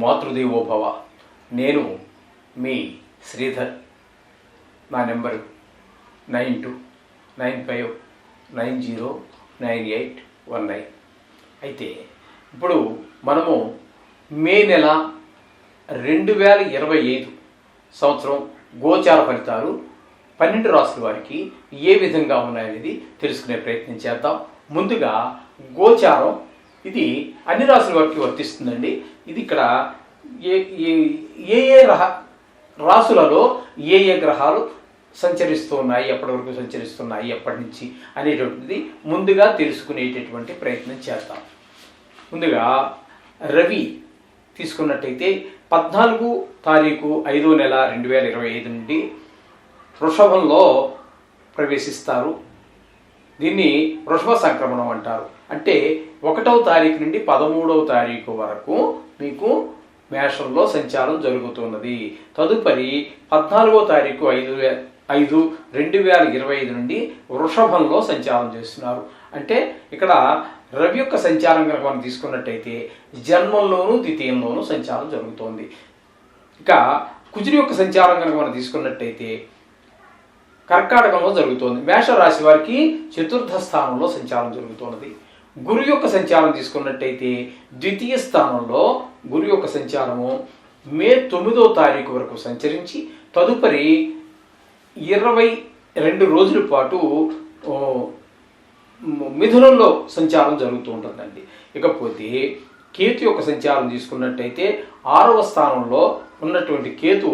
మాతృదేవోభవ. నేను మీ శ్రీధర్. నా నెంబరు 9295909819. అయితే ఇప్పుడు మనము మే నెల 2025 సంవత్సరం గోచార ఫలితాలు 12 రాసుల వారికి ఏ విధంగా ఉన్నాయనేది తెలుసుకునే ప్రయత్నం చేద్దాం. ముందుగా గోచారం ఇది అన్ని రాసుల వారికి వర్తిస్తుందండి. ఇది ఇక్కడ ఏ రాసులలో ఏ గ్రహాలు సంచరిస్తూ ఉన్నాయి, ఎప్పటి వరకు సంచరిస్తున్నాయి, ఎప్పటి నుంచి అనేటువంటిది ముందుగా తెలుసుకునేటటువంటి ప్రయత్నం చేద్దాం. ముందుగా రవి తీసుకున్నట్టయితే 14 తారీఖు 5వ నెల 2025 నుండి వృషభంలో ప్రవేశిస్తారు. దీన్ని వృషభ సంక్రమణం అంటారు. అంటే 1వ తారీఖు నుండి 13వ తారీఖు వరకు మీకు మేషంలో సంచారం జరుగుతున్నది. తదుపరి 14వ తారీఖు 5/5/2025 నుండి వృషభంలో సంచారం చేస్తున్నారు. అంటే ఇక్కడ రవి యొక్క సంచారం కనుక మనం తీసుకున్నట్టయితే జన్మంలోనూ ద్వితీయంలోనూ సంచారం జరుగుతోంది. ఇక కుజుని యొక్క సంచారం కనుక మనం తీసుకున్నట్టయితే కర్కాటకంలో జరుగుతోంది. మేషరాశి వారికి 4వ స్థానంలో సంచారం జరుగుతున్నది. గురు యొక్క సంచారం తీసుకున్నట్టయితే ద్వితీయ స్థానంలో గురు యొక్క సంచారము మే 9వ తారీఖు వరకు సంచరించి తదుపరి 22 రోజుల పాటు మిథునంలో సంచారం జరుగుతూ ఉంటుందండి. ఇకపోతే కేతు యొక్క సంచారం తీసుకున్నట్టయితే 6వ స్థానంలో ఉన్నటువంటి కేతు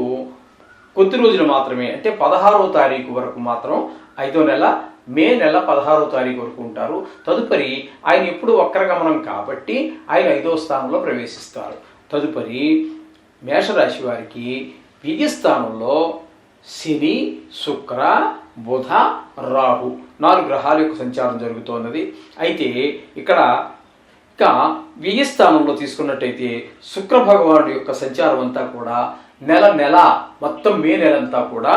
కొద్ది రోజులు మాత్రమే, అంటే 16వ తారీఖు వరకు మాత్రం 5వ నెల మే నెల 16వ తారీఖు వరకు ఉంటారు. తదుపరి ఆయన ఎప్పుడు వక్రగమనం కాబట్టి ఆయన 5వ స్థానంలో ప్రవేశిస్తారు. తదుపరి మేషరాశి వారికి వ్యయస్థానంలో శని, శుక్ర, బుధ, రాహు 4 గ్రహాల యొక్క సంచారం జరుగుతున్నది. అయితే ఇక్కడ వ్యయస్థానంలో తీసుకున్నట్టయితే శుక్ర భగవానుడి యొక్క సంచారం అంతా కూడా నెల మొత్తం మే నెలంతా కూడా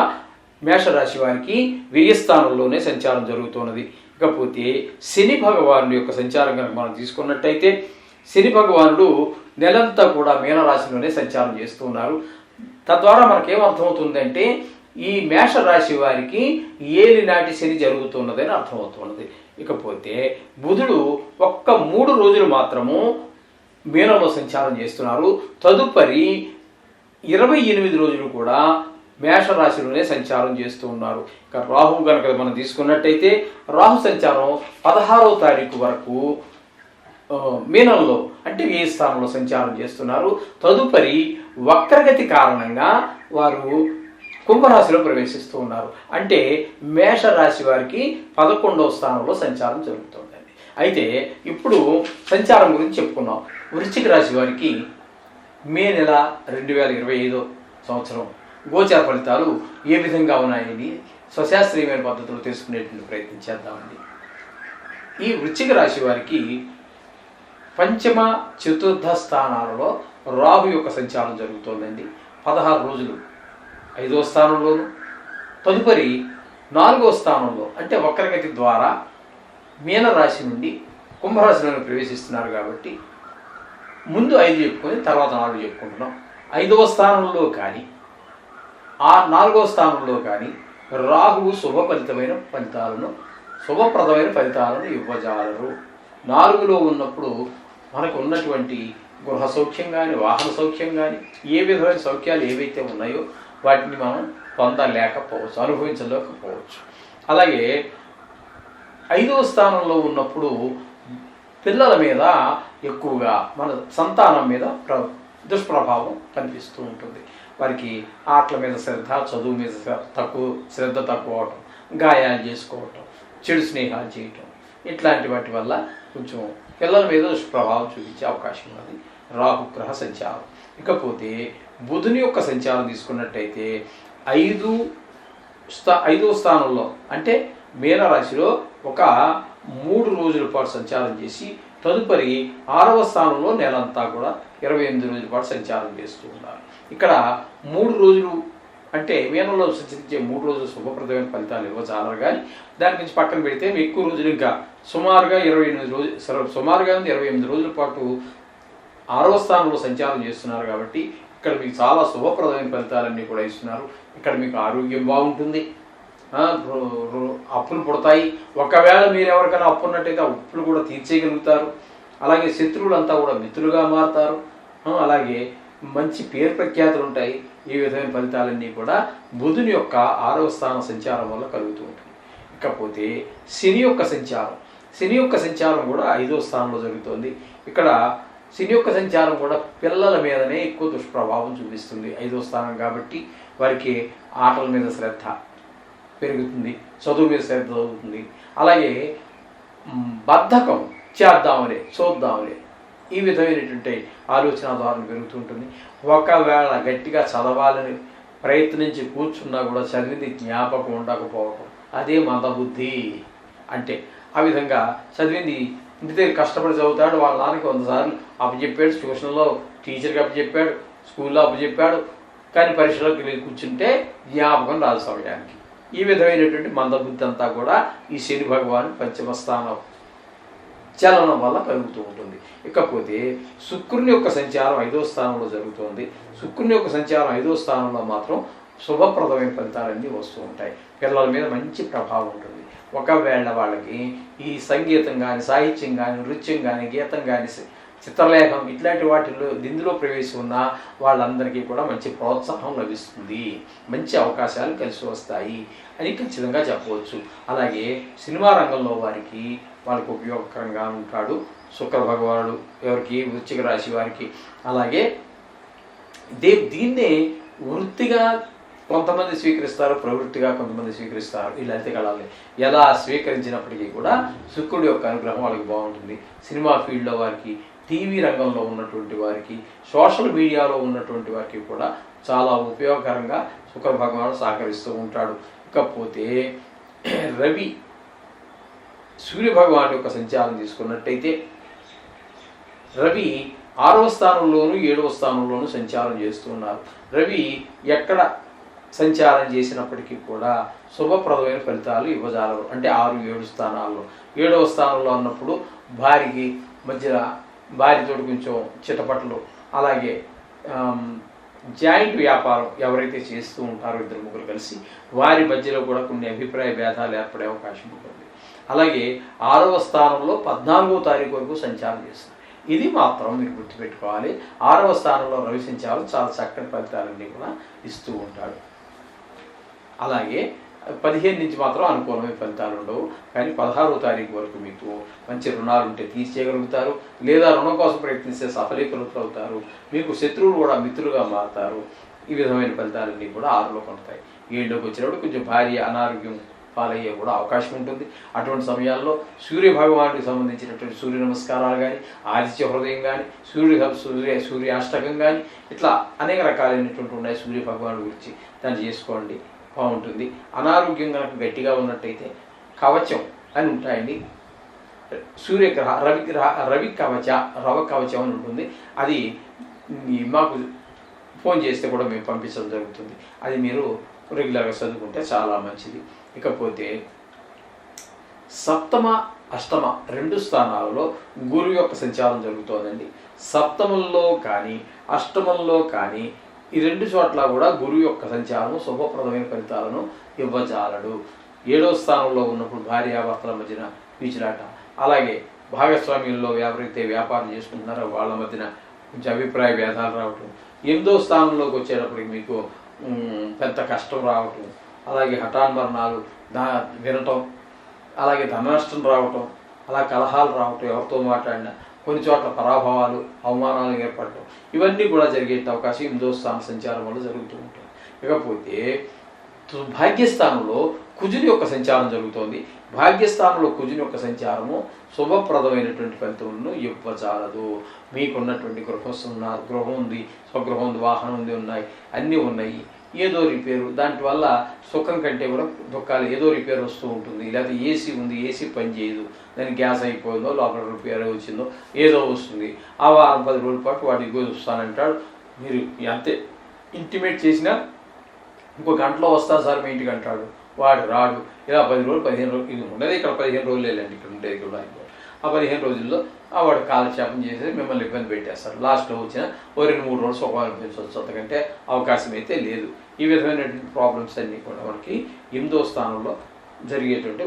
మేషరాశి వారికి వ్యయస్థానంలోనే సంచారం జరుగుతున్నది. ఇకపోతే శని భగవానుడి యొక్క సంచారం కనుక మనం తీసుకున్నట్టయితే శని భగవానుడు నెలంతా కూడా మీనరాశిలోనే సంచారం చేస్తూ ఉన్నారు. తద్వారా మనకేమర్థమవుతుందంటే ఈ మేషరాశి వారికి ఏలినాటి శని జరుగుతున్నదని అర్థమవుతున్నది. ఇకపోతే బుధుడు ఒక్క 3 రోజులు మాత్రము మీనంలో సంచారం చేస్తున్నారు. తదుపరి 28 రోజులు కూడా మేషరాశిలోనే సంచారం చేస్తూ ఉన్నారు. ఇక రాహు కనుక మనం తీసుకున్నట్టయితే రాహు సంచారం 16వ తారీఖు వరకు మీనంలో అంటే ఏ స్థానంలో సంచారం చేస్తున్నారు. తదుపరి వక్రగతి కారణంగా వారు కుంభరాశిలో ప్రవేశిస్తూ ఉన్నారు. అంటే మేషరాశి వారికి 11వ స్థానంలో సంచారం జరుగుతుందండి. అయితే ఇప్పుడు సంచారం గురించి చెప్పుకున్నాం. వృశ్చిక రాశి వారికి మే నెల 2025 సంవత్సరం గోచార ఫలితాలు ఏ విధంగా ఉన్నాయని స్వశాస్త్రీయమైన పద్ధతిలో తెలుసుకునేటువంటి ప్రయత్నం చేద్దామండి. ఈ వృశ్చిక రాశి వారికి 5వ, 4వ స్థానాలలో రాహు యొక్క సంచారం జరుగుతోందండి. 16 రోజులు 5వ స్థానంలోను, తదుపరి 4వ స్థానంలో అంటే వక్రగతి ద్వారా మీనరాశి నుండి కుంభరాశిలోకి ప్రవేశిస్తున్నారు. కాబట్టి ముందు 5 చెప్పుకొని తర్వాత 4 చెప్పుకుంటున్నాం. 5వ స్థానంలో కానీ 4వ స్థానంలో కానీ రాహువు శుభప్రదమైన ఫలితాలను ఇవ్వజాలరు. 4లో ఉన్నప్పుడు మనకు ఉన్నటువంటి గృహ సౌఖ్యం కానీ వాహన సౌఖ్యం కానీ ఏ విధమైన సౌఖ్యాలు ఏవైతే ఉన్నాయో వాటిని మనం పొందలేకపోవచ్చు, అనుభవించలేకపోవచ్చు. అలాగే 5వ స్థానంలో ఉన్నప్పుడు పిల్లల మీద ఎక్కువగా మన సంతానం మీద దుష్ప్రభావం కనిపిస్తూ ఉంటుంది. వారికి ఆటల మీద శ్రద్ధ, చదువు మీద శ్రద్ధ తక్కువ అవటం, గాయాలు చేసుకోవటం, చెడు స్నేహాలు చేయటం, ఇట్లాంటి వాటి వల్ల కొంచెం పిల్లల మీద దుష్ప్రభావం చూపించే అవకాశం ఉన్నది రాహుగ్రహ సంచారం. ఇకపోతే బుధుని యొక్క సంచారం తీసుకున్నట్టయితే 5వ స్థానంలో అంటే మీనరాశిలో ఒక 3 రోజుల పాటు సంచారం చేసి తదుపరి 6వ స్థానంలో నెలంతా కూడా 28 రోజుల పాటు సంచారం చేస్తూ ఉన్నారు. ఇక్కడ 3 రోజులు అంటే మీనంలో సంచరించే 3 రోజులు శుభప్రదమైన ఫలితాలు ఇవ్వజాలరు. కానీ దాని నుంచి పక్కన పెడితే ఎక్కువ రోజులు ఇంకా సుమారుగా 28 రోజుల పాటు 6వ స్థానంలో సంచారం చేస్తున్నారు కాబట్టి ఇక్కడ మీకు చాలా శుభప్రదమైన ఫలితాలన్నీ కూడా ఇస్తున్నారు. ఇక్కడ మీకు ఆరోగ్యం బాగుంటుంది, అప్పులు పుడతాయి. ఒకవేళ మీరు ఎవరికైనా అప్పు ఉన్నట్టయితే అప్పులు కూడా తీర్చేయగలుగుతారు. అలాగే శత్రువులంతా కూడా మిత్రులుగా మారుతారు. అలాగే మంచి పేరు ప్రఖ్యాతులు ఉంటాయి. ఈ విధమైన ఫలితాలన్నీ కూడా బుధుని యొక్క 6వ స్థాన సంచారం వల్ల కలుగుతూ ఉంటుంది. ఇకపోతే శని యొక్క సంచారం కూడా 5వ స్థానంలో జరుగుతుంది. ఇక్కడ శని యొక్క సంచారం కూడా పిల్లల మీదనే ఎక్కువ దుష్ప్రభావం చూపిస్తుంది. 5వ స్థానం కాబట్టి వారికి ఆటల మీద శ్రద్ధ పెరుగుతుంది, చదువు మీద శ్రద్ధ అవుతుంది. అలాగే బద్ధకం, చూద్దాంలే ఈ విధమైనటువంటి ఆలోచన ద్వారా పెరుగుతుంటుంది. ఒకవేళ గట్టిగా చదవాలని ప్రయత్నించి కూర్చున్నా కూడా చదివింది జ్ఞాపకం ఉండకపోవడం, అదే మందబుద్ధి అంటే. ఆ విధంగా చదివింది ఇంటి దగ్గర కష్టపడి చదువుతాడు, వాళ్ళ నాన్నకి 100 సార్లు అప్పచెప్పాడు, ట్యూషన్లో టీచర్కి అప్పచెప్పాడు, స్కూల్లో అప్పచెప్పాడు, కానీ పరీక్షలోకి వెళ్ళి కూర్చుంటే జ్ఞాపకం రాదు సమయానికి. ఈ విధమైనటువంటి మందబుద్ధి అంతా కూడా ఈ శని భగవాన్ 5వ స్థానం చలనం వల్ల కలుగుతూ ఉంటుంది. ఇకపోతే శుక్రుని యొక్క సంచారం 5వ స్థానంలో జరుగుతుంది. శుక్రుని యొక్క సంచారం 5వ స్థానంలో మాత్రం శుభప్రదమైన ఫలితాలన్నీ వస్తూ ఉంటాయి. పిల్లల మీద మంచి ప్రభావం ఉంటుంది. ఒకవేళ వాళ్ళకి ఈ సంగీతం కానీ, సాహిత్యం కానీ, నృత్యం కానీ, గీతం కానీ, చిత్రలేఖం ఇట్లాంటి వాటిల్లో ఇందులో ప్రవేశం ఉన్న వాళ్ళందరికీ కూడా మంచి ప్రోత్సాహం లభిస్తుంది, మంచి అవకాశాలు కలిసి వస్తాయి అని ఖచ్చితంగా చెప్పవచ్చు. అలాగే సినిమా రంగంలో వాళ్ళకి ఉపయోగకరంగా ఉంటాడు శుక్ర భగవానుడు, ఎవరికి వృశ్చిక రాశి వారికి. అలాగే దీన్నే వృత్తిగా కొంతమంది స్వీకరిస్తారు, ప్రవృత్తిగా కొంతమంది స్వీకరిస్తారు. ఈ లలిత కళల్ని ఎలా స్వీకరించినప్పటికీ కూడా శుక్రుడి యొక్క అనుగ్రహం వాళ్ళకి బాగుంటుంది. సినిమా ఫీల్డ్లో వారికి, టీవీ రంగంలో ఉన్నటువంటి వారికి, సోషల్ మీడియాలో ఉన్నటువంటి వారికి కూడా చాలా ఉపయోగకరంగా శుక్ర భగవానుడు సహకరిస్తూ ఉంటాడు. ఇకపోతే సూర్య భగవానుడి యొక్క సంచారం తీసుకున్నట్టయితే రవి 6వ స్థానంలోను 7వ స్థానంలోను సంచారం చేస్తూ ఉన్నారు. రవి ఎక్కడ సంచారం చేసినప్పటికీ కూడా శుభప్రదమైన ఫలితాలు ఇవ్వజాలరు. అంటే 6, 7 స్థానాల్లో. 7వ స్థానంలో ఉన్నప్పుడు భార్యతో కొంచెం చిటపట్లు, అలాగే జాయింట్ వ్యాపారం ఎవరైతే చేస్తూ ఉంటారో 2-3 కలిసి వారి మధ్యలో కూడా కొన్ని అభిప్రాయ భేదాలు ఏర్పడే అవకాశం ఉంటుంది. అలాగే 6వ స్థానంలో 14వ తారీఖు వరకు సంచారం చేస్తారు. ఇది మాత్రం మీరు గుర్తుపెట్టుకోవాలి. 6వ స్థానంలో రవి సంచారం చాలా చక్కటి ఫలితాలన్నీ కూడా ఇస్తూ ఉంటాడు. అలాగే 15 నుంచి మాత్రం అనుకూలమైన ఫలితాలు ఉండవు, కానీ 16వ తారీఖు వరకు మీకు మంచి రుణాలు ఉంటే తీర్చేయగలుగుతారు, లేదా రుణం కోసం ప్రయత్నిస్తే సఫలీకృతులు అవుతారు, మీకు శత్రువులు కూడా మిత్రులుగా మారుతారు. ఈ విధమైన ఫలితాలన్నీ కూడా 6లో ఉంటాయి. 7లోకి వచ్చినప్పుడు కొంచెం భారీ అనారోగ్యం పాలయ్యే కూడా అవకాశం ఉంటుంది. అటువంటి సమయాల్లో సూర్య భగవానుడికి సంబంధించినటువంటి సూర్య నమస్కారాలు కానీ, ఆదిత్య హృదయం కానీ, సూర్యాష్టకం కానీ, ఇట్లా అనేక రకాలైనటువంటి ఉన్నాయి సూర్య భగవానుడి గురించి. దాన్ని చేసుకోండి, బాగుంటుంది. అనారోగ్యం కనుక గట్టిగా ఉన్నట్టయితే కవచం అని ఉంటాయండి, రవి కవచం అని ఉంటుంది. అది మాకు ఫోన్ చేస్తే కూడా మేము పంపించడం జరుగుతుంది. అది మీరు రెగ్యులర్గా చదువుకుంటే చాలా మంచిది. ఇకపోతే 7వ, 8వ 2 స్థానాలలో గురువు యొక్క సంచారం జరుగుతోందండి. 7ంలో కానీ 8ంలో కానీ ఈ 2 చోట్ల కూడా గురువు యొక్క సంచారం శుభప్రదమైన ఫలితాలను ఇవ్వజాలడు. 7వ స్థానంలో ఉన్నప్పుడు భార్యాభర్తల మధ్యన పీచులాట, అలాగే భాగస్వామ్యంలో ఎవరైతే వ్యాపారం చేసుకుంటున్నారో వాళ్ళ మధ్యన కొంచెం అభిప్రాయ భేదాలు రావటం, 8వ స్థానంలోకి వచ్చేటప్పటికి మీకు పెద్ద కష్టం రావటం, అలాగే హఠాన్మరణాలు వినటం, అలాగే ధననష్టం రావటం, అలా కలహాలు రావటం, ఎవరితో మాట్లాడినా కొన్ని చోట్ల పరాభవాలు, అవమానాలు ఏర్పడటం, ఇవన్నీ కూడా జరిగే అవకాశం 8వ స్థాన సంచారం వల్ల జరుగుతూ ఉంటుంది. ఇకపోతే భాగ్యస్థానంలో కుజుని యొక్క సంచారం జరుగుతోంది. భాగ్యస్థానంలో కుజుని యొక్క సంచారము శుభప్రదమైనటువంటి ఫలితములను ఇవ్వజాలదు. మీకున్నటువంటి గృహం ఉంది, స్వగృహం ఉంది, వాహనం ఉంది, ఉన్నాయి, అన్నీ ఉన్నాయి. ఏదో రిపేరు, దాంట్ వల్ల సుఖం కంటే కూడా దుఃఖాలు, ఏదో రిపేర్ వస్తూ ఉంటుంది. లేకపోతే ఏసీ ఉంది, ఏసీ పని చేయదు, దానికి గ్యాస్ అయిపోయిందో, లోపల రిపేర్ వచ్చిందో, ఏదో వస్తుంది. ఆ వారం 10 రోజుల పాటు వాడు ఇగో వస్తానంటాడు. మీరు అంతే ఇంటిమేట్ చేసినా ఇంకో గంటలో వస్తా సార్ మీ ఇంటికి అంటాడు, వాడు రాడు. ఇలా 10 రోజులు 15 రోజులు ఇది ఉండేది. ఇక్కడ 15 రోజులు వెళ్ళండి, ఇక్కడ ఉండేది కూడా. ఆ 15 రోజుల్లో వాడు కాలక్షేపం చేసి మిమ్మల్ని ఇబ్బంది పెట్టేస్తారు. లాస్ట్లో వచ్చిన ఓ 2-3 రోజులు సుఖం అనిపించవచ్చు, అంతకంటే అవకాశం అయితే లేదు. ఈ విధమైనటువంటి ప్రాబ్లమ్స్ అన్నీ కూడా మనకి 8వ స్థానంలో జరిగేటువంటి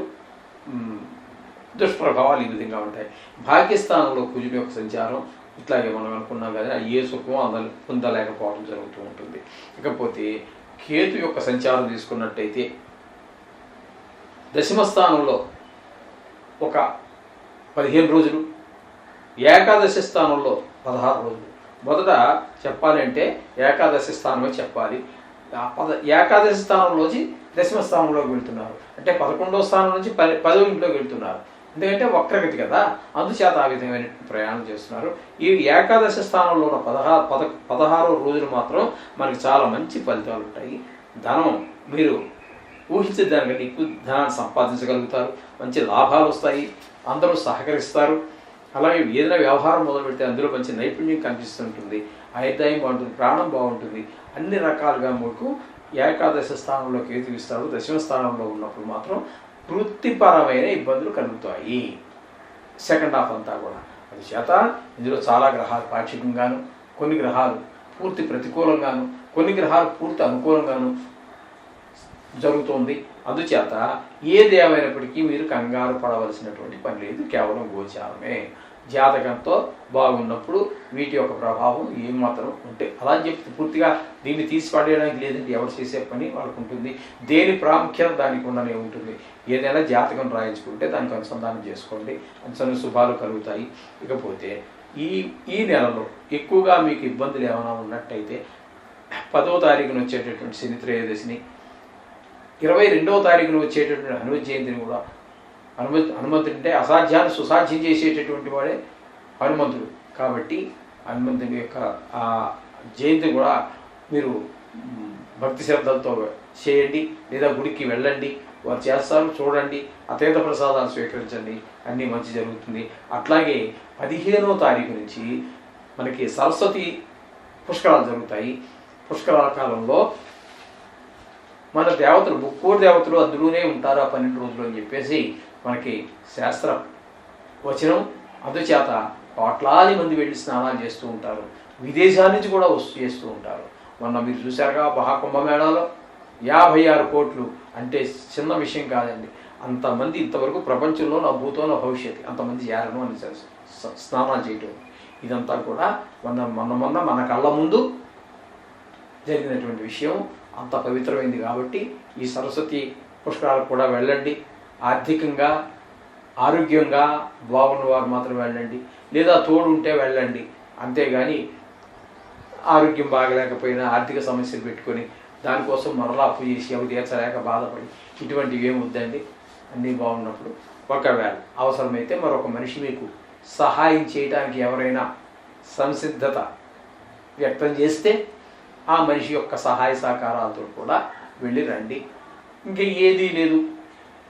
దుష్ప్రభావాలు ఈ విధంగా ఉంటాయి. భాగ్యస్థానంలో కుజుడి యొక్క సంచారం ఇట్లాగే మనం అనుకున్నాం కదా, ఏ సుఖం పొందలేకపోవడం జరుగుతూ ఉంటుంది. ఇకపోతే కేతు యొక్క సంచారం తీసుకున్నట్టయితే దశమ స్థానంలో ఒక 15 రోజులు, ఏకాదశి స్థానంలో 16 రోజులు. మొదట చెప్పాలి అంటే ఏకాదశి స్థానమే చెప్పాలి. ఏకాదశి స్థానంలోంచి దశమ స్థానంలోకి వెళ్తున్నారు, అంటే 11వ స్థానం నుంచి 10వ ఇంట్లోకి వెళ్తున్నారు. ఎందుకంటే వక్రగతి కదా, అందుచేత ఆ విధమైన ప్రయాణం చేస్తున్నారు. ఈ ఏకాదశి స్థానంలో ఉన్న 16 రోజులు మాత్రం మనకి చాలా మంచి ఫలితాలు ఉంటాయి. ధనం మీరు ఊహించే దానికంటే ఎక్కువ ధనాన్ని సంపాదించగలుగుతారు, మంచి లాభాలు వస్తాయి, అందరూ సహకరిస్తారు. అలాగే ఏదైనా వ్యవహారం మొదలు పెడితే అందులో మంచి నైపుణ్యం కనిపిస్తుంటుంది, ఆయుర్దాయం బాగుంటుంది, ప్రాణం బాగుంటుంది. అన్ని రకాలుగా మీకు ఏకాదశి స్థానంలో కేతు ఇస్తాడు. దశమ స్థానంలో ఉన్నప్పుడు మాత్రం వృత్తిపరమైన ఇబ్బందులు కలుగుతాయి సెకండ్ హాఫ్ అంతా కూడా. అందుచేత ఇందులో చాలా గ్రహాలు పాక్షికంగాను, కొన్ని గ్రహాలు పూర్తి ప్రతికూలంగాను, కొన్ని గ్రహాలు పూర్తి అనుకూలంగాను జరుగుతోంది. అందుచేత ఏది ఏమైనప్పటికీ మీరు కంగారు పడవలసినటువంటి పని లేదు, కేవలం గోచారమే. జాతకంతో బాగున్నప్పుడు వీటి యొక్క ప్రభావం ఏమాత్రం ఉంటే అలా చెప్పి పూర్తిగా దీన్ని తీసి పడేయడానికి లేదంటే ఎవరు చేసే పని వాళ్ళకు ఉంటుంది. దేని ప్రాముఖ్యత దానికి ఉండనే ఉంటుంది. ఏదైనా జాతకం రాయించుకుంటే దానికి అనుసంధానం చేసుకోండి, అనుసంధాన శుభాలు కలుగుతాయి. ఇకపోతే ఈ నెలలో ఎక్కువగా మీకు ఇబ్బందులు ఏమైనా ఉన్నట్టయితే 10వ తారీఖున వచ్చేటటువంటి శని త్రయోదశిని, 22వ తారీఖున వచ్చేటటువంటి హనుమ జయంతిని కూడా, హనుమంతుడు అంటే అసాధ్యాన్ని సుసాధ్యం చేసేటటువంటి వాడే హనుమంతుడు. కాబట్టి హనుమంతుడి యొక్క ఆ జయంతి కూడా మీరు భక్తి శ్రద్ధలతో చేయండి, లేదా గుడికి వెళ్ళండి, వారు చేస్తారు చూడండి, అతీత ప్రసాదాలు స్వీకరించండి, అన్నీ మంచి జరుగుతుంది. అట్లాగే 15వ తారీఖు నుంచి మనకి సరస్వతి పుష్కరాలు జరుగుతాయి. పుష్కరాల కాలంలో మన దేవతలు, ముక్కోటి దేవతలు అందులోనే ఉంటారు ఆ 12 రోజులు అని చెప్పేసి మనకి శాస్త్ర వచనం. అందుచేత కోట్లాది మంది వెళ్ళి స్నానాలు చేస్తూ ఉంటారు, విదేశాల నుంచి కూడా చేస్తూ ఉంటారు. మొన్న మీరు చూశారుగా మహాకుంభమేళాలో 56 కోట్లు అంటే చిన్న విషయం కాదండి. అంతమంది ఇంతవరకు ప్రపంచంలో నా భూతో నా భవిష్యత్తు అంతమంది చేరను అని స్నానాలు చేయటం, ఇదంతా కూడా మొన్న మన కళ్ళ ముందు జరిగినటువంటి విషయం. అంత పవిత్రమైంది కాబట్టి ఈ సరస్వతి పుష్కరాలకు కూడా వెళ్ళండి. ఆర్థికంగా ఆరోగ్యంగా బాగున్న వారు మాత్రం వెళ్ళండి, లేదా తోడు ఉంటే వెళ్ళండి. అంతేగాని ఆరోగ్యం బాగలేకపోయినా ఆర్థిక సమస్యలు పెట్టుకొని దానికోసం మరలా అప్పు చేసి అవి తీర్చలేక బాధపడి ఇటువంటివి ఏమొద్దండి. అన్నీ బాగున్నప్పుడు ఒకవేళ అవసరమైతే మరొక మనిషి మీకు సహాయం చేయడానికి ఎవరైనా సంసిద్ధత వ్యక్తం చేస్తే ఆ మనిషి యొక్క సహాయ సహకారాలతో కూడా వెళ్ళి రండి. ఇంకా ఏదీ లేదు,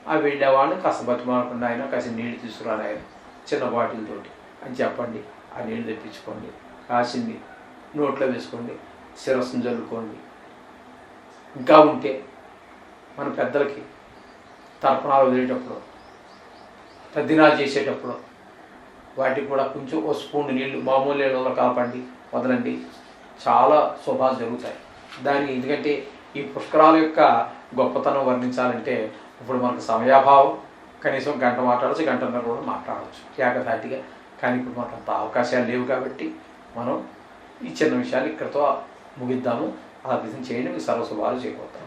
ఆ వెళ్ళేవాడిని కాస్త బతిమాలకుండా ఆయన కాస్త నీళ్ళు తీసుకురాని ఆయన చిన్న బాటిల్తోటి అని చెప్పండి. ఆ నీళ్ళు తెప్పించుకోండి, కాసింది నోట్లో వేసుకోండి, శిరస్సును జల్లుకోండి. ఇంకా ఉంటే మన పెద్దలకి తర్పణాలు వదిలేటప్పుడు, తద్దినాలు చేసేటప్పుడు వాటికి కూడా కొంచెం ఓ స్పూన్ నీళ్ళు మామూలు నీళ్ళలో కాపండి, వదలండి. చాలా శుభాలు జరుగుతాయి దానికి. ఎందుకంటే ఈ పుష్కరాల యొక్క గొప్పతనం వర్ణించాలంటే ఇప్పుడు మనకు సమయాభావం, కనీసం గంట మాట్లాడచ్చు, గంటన్నర కూడా మాట్లాడవచ్చు ఏకధాటిగా. కానీ ఇప్పుడు మనకు అంత అవకాశాలు లేవు కాబట్టి మనం ఈ చిన్న విషయాలు ఇక్కడితో ముగిద్దాము. అలా విధం చేయండి, మీకు సర్వశుభాలు చేయబోతాం.